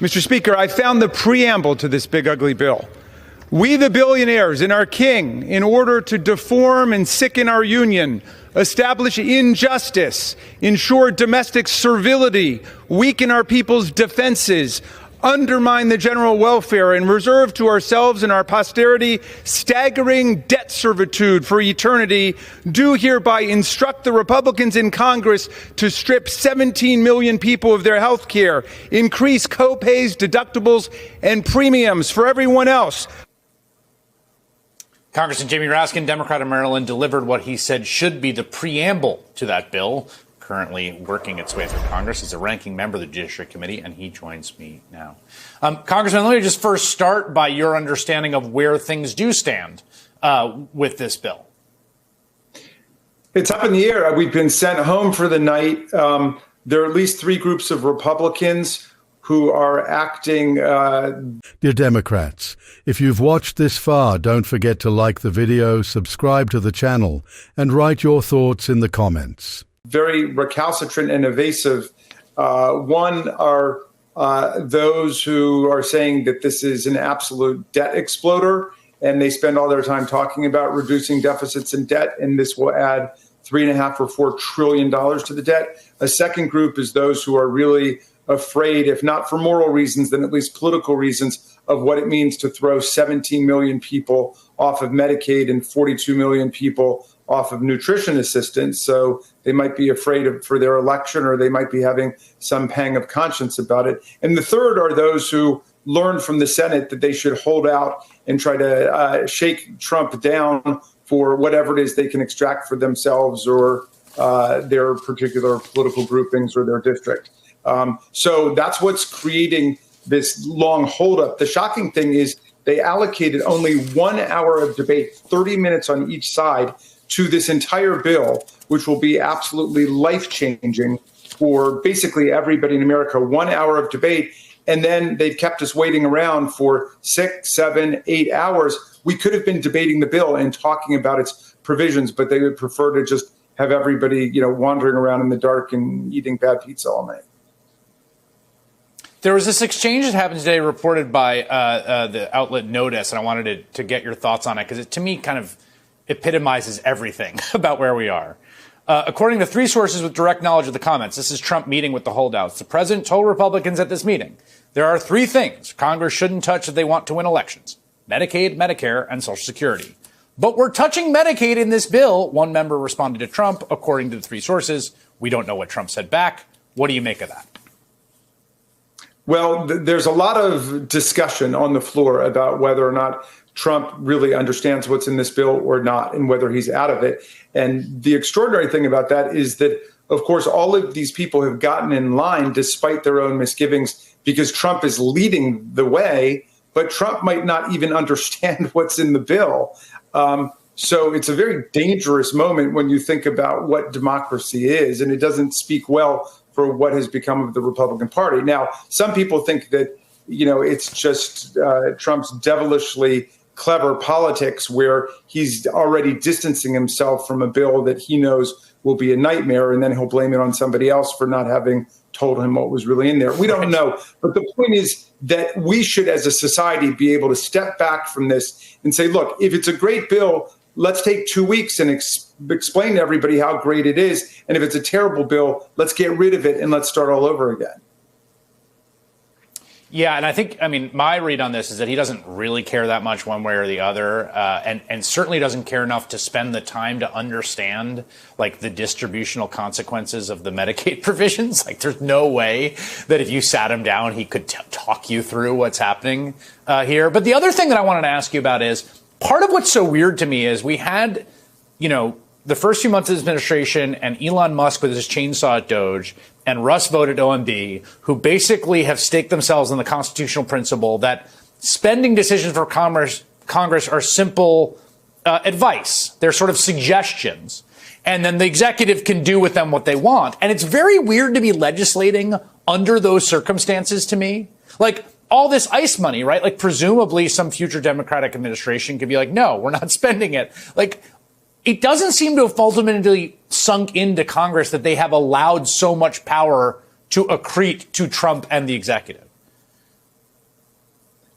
Mr. Speaker, I found the preamble to this big, ugly bill. We, the billionaires, and our king, in order to deform and sicken our union, establish injustice, ensure domestic servility, weaken our people's defenses, undermine the general welfare, and reserve to ourselves and our posterity staggering debt servitude for eternity, do hereby instruct the Republicans in Congress to strip 17 million people of their health care, increase co-pays, deductibles, and premiums for everyone else. Congressman Jamie Raskin, Democrat of Maryland, delivered what he said should be the preamble to that bill, currently working its way through Congress. He's a ranking member of the Judiciary Committee, and he joins me now. Congressman, let me just first start by your understanding of where things do stand with this bill. It's up in the air. We've been sent home for the night. There are at least three groups of Republicans who are acting. Dear Democrats, if you've watched this far, don't forget to like the video, subscribe to the channel, and write your thoughts in the comments. Very recalcitrant and evasive. One are those who are saying that this is an absolute debt exploder, and they spend all their time talking about reducing deficits and debt, and this will add $3.5 or $4 trillion to the debt. A second group is those who are really afraid, if not for moral reasons, then at least political reasons, of what it means to throw 17 million people off of Medicaid and 42 million people off of nutrition assistance. So they might be afraid for their election, or they might be having some pang of conscience about it. And the third are those who learned from the Senate that they should hold out and try to shake Trump down for whatever it is they can extract for themselves or their particular political groupings or their district. So that's what's creating this long holdup. The shocking thing is they allocated only 1 hour of debate, 30 minutes on each side, to this entire bill, which will be absolutely life-changing for basically everybody in America. 1 hour of debate, and then they've kept us waiting around for 6, 7, 8 hours. We could have been debating the bill and talking about its provisions, but they would prefer to just have everybody, wandering around in the dark and eating bad pizza all night. There was this exchange that happened today reported by the outlet Notice, and I wanted to get your thoughts on it because it, to me, kind of epitomizes everything about where we are. According to three sources with direct knowledge of the comments, this is Trump meeting with the holdouts. The president told Republicans at this meeting, there are three things Congress shouldn't touch if they want to win elections: Medicaid, Medicare, and Social Security. But we're touching Medicaid in this bill, one member responded to Trump, according to the three sources. We don't know what Trump said back. What do you make of that? Well, there's a lot of discussion on the floor about whether or not Trump really understands what's in this bill or not, and whether he's out of it. And the extraordinary thing about that is that, of course, all of these people have gotten in line despite their own misgivings because Trump is leading the way, but Trump might not even understand what's in the bill. So it's a very dangerous moment when you think about what democracy is, and it doesn't speak well for what has become of the Republican Party. Now, some people think that, it's just Trump's devilishly clever politics where he's already distancing himself from a bill that he knows will be a nightmare, and then he'll blame it on somebody else for not having told him what was really in there. We don't know. But the point is that we should, as a society, be able to step back from this and say, look, if it's a great bill, let's take 2 weeks and explain to everybody how great it is. And if it's a terrible bill, let's get rid of it and let's start all over again. Yeah, and my read on this is that he doesn't really care that much one way or the other, and certainly doesn't care enough to spend the time to understand, the distributional consequences of the Medicaid provisions. There's no way that if you sat him down, he could talk you through what's happening here. But the other thing that I wanted to ask you about is, part of what's so weird to me is we had, the first few months of his administration and Elon Musk with his chainsaw at Doge and Russ Vought at OMB, who basically have staked themselves on the constitutional principle that spending decisions for Congress are simple advice. They're sort of suggestions. And then the executive can do with them what they want. And it's very weird to be legislating under those circumstances to me. All this ICE money, right? Presumably some future Democratic administration could be like, no, we're not spending it. It doesn't seem to have ultimately sunk into Congress that they have allowed so much power to accrete to Trump and the executive.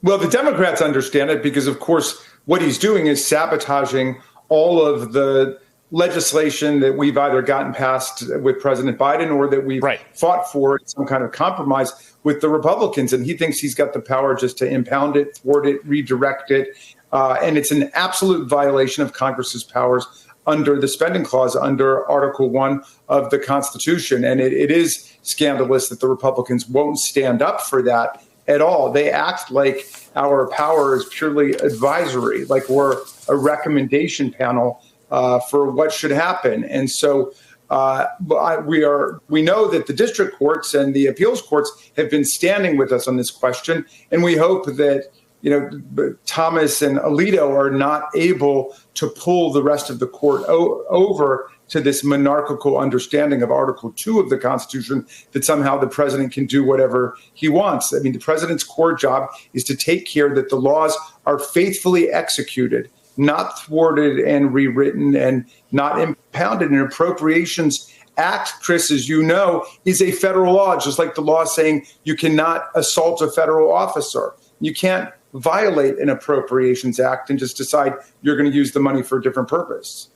Well, the Democrats understand it because, of course, what he's doing is sabotaging all of the legislation that we've either gotten passed with President Biden or that we've fought for in some kind of compromise with the Republicans. And he thinks he's got the power just to impound it, thwart it, redirect it. And it's an absolute violation of Congress's powers under the spending clause under Article 1 of the Constitution. And it is scandalous that the Republicans won't stand up for that at all. They act like our power is purely advisory, like we're a recommendation panel for what should happen. And so we know that the district courts and the appeals courts have been standing with us on this question, and we hope that Thomas and Alito are not able to pull the rest of the court over to this monarchical understanding of Article 2 of the Constitution, that somehow the president can do whatever he wants. I mean, the president's core job is to take care that the laws are faithfully executed, not thwarted and rewritten and not impounded. An Appropriations Act, Chris, as you know, is a federal law, just like the law saying you cannot assault a federal officer. You can't violate an Appropriations Act and just decide you're going to use the money for a different purpose.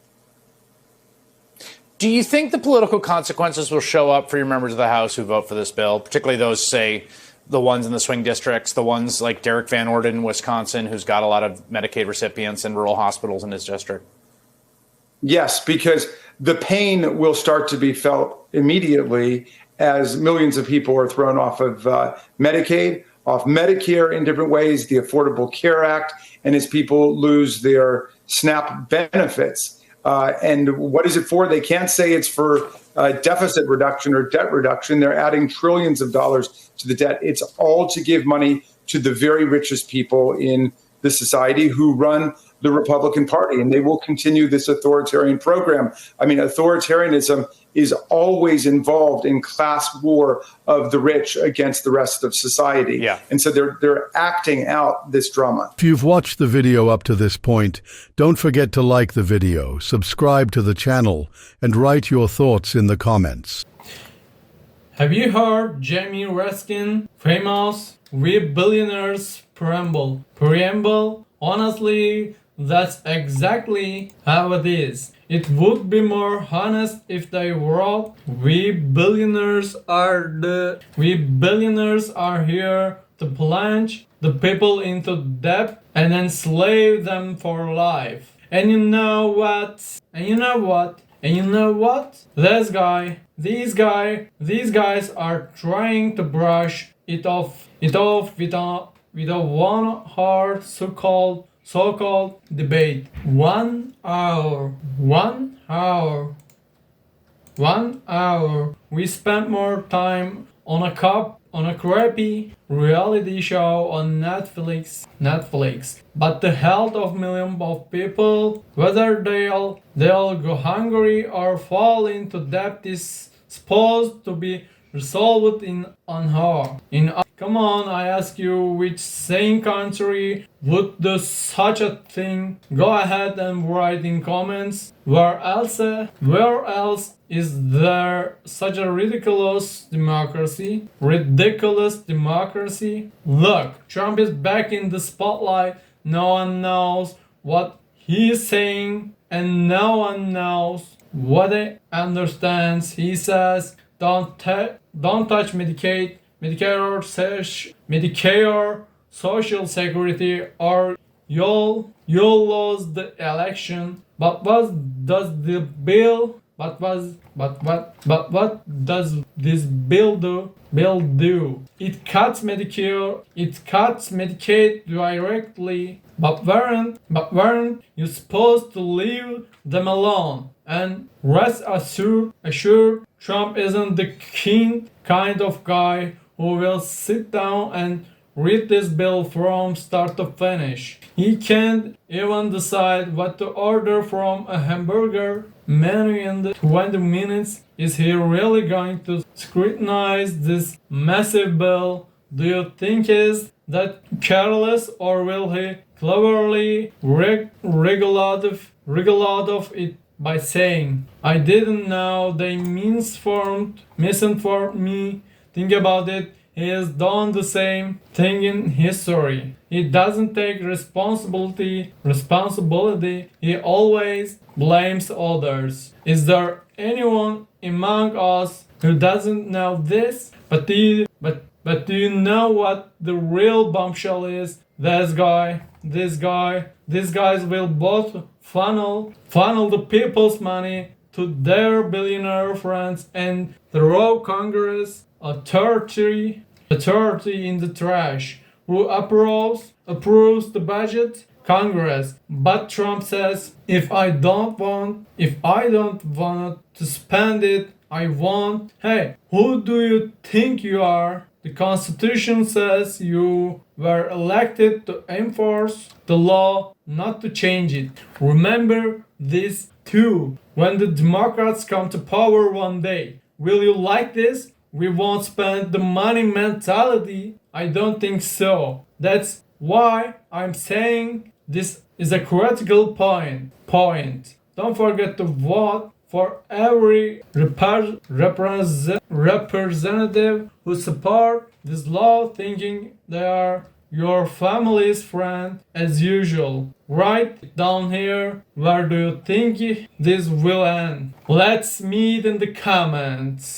Do you think the political consequences will show up for your members of the House who vote for this bill, particularly those, say, the ones in the swing districts, the ones like Derek Van Orden in Wisconsin, who's got a lot of Medicaid recipients and rural hospitals in his district? Yes, because the pain will start to be felt immediately as millions of people are thrown off of Medicaid, off Medicare in different ways, the Affordable Care Act, and as people lose their SNAP benefits. And what is it for? They can't say it's for deficit reduction or debt reduction. They're adding trillions of dollars to the debt. It's all to give money to the very richest people in the society who run the Republican Party, and they will continue this authoritarian program. I mean, authoritarianism is always involved in class war of the rich against the rest of society. Yeah. And so they're acting out this drama. If you've watched the video up to this point, don't forget to like the video, subscribe to the channel, and write your thoughts in the comments. Have you heard Jamie Raskin, famous We Billionaires preamble? Honestly, that's exactly how it is. It would be more honest if they wrote, we billionaires are here to plunge the people into debt and enslave them for life. And you know what? These guys are trying to brush it off with a one hard so-called debate. 1 hour. We spent more time on a crappy reality show on Netflix. But the health of millions of people, whether they'll go hungry or fall into debt, is supposed to be resolved in an hour. Come on, I ask you, which sane country would do such a thing? Go ahead and write in comments. Where else is there such a ridiculous democracy? Look, Trump is back in the spotlight. No one knows what he's saying, and no one knows what he understands. He says, don't touch Medicaid, Medicare, Social Security, or you'll lose the election. But what does this bill do? It cuts Medicaid directly. But weren't you supposed to leave them alone? And rest assured, Trump isn't the kind of guy who will sit down and read this bill from start to finish. He can't even decide what to order from a hamburger menu in the 20 minutes. Is he really going to scrutinize this massive bill? Do you think he's that careless, or will he cleverly wriggle out of it by saying, I didn't know they misinformed me? Think about it. he has done the same thing in history. He doesn't take responsibility. He always blames others. Is there anyone among us who doesn't know this? But do you know what the real bombshell is? These guys will both funnel the people's money to their billionaire friends and throw Congress authority in the trash. Who approves the budget? Congress. But Trump says, if I don't want to spend it, I won't. Hey, who do you think you are? The Constitution says you were elected to enforce the law, not to change it. Remember this too. When the Democrats come to power one day, will you like this? We won't spend the money mentality. I don't think so. That's why I'm saying this is a critical point. Don't forget to vote for every representative who support this law, thinking they are your family's friend as usual. Right down here, where do you think this will end? Let's meet in the comments.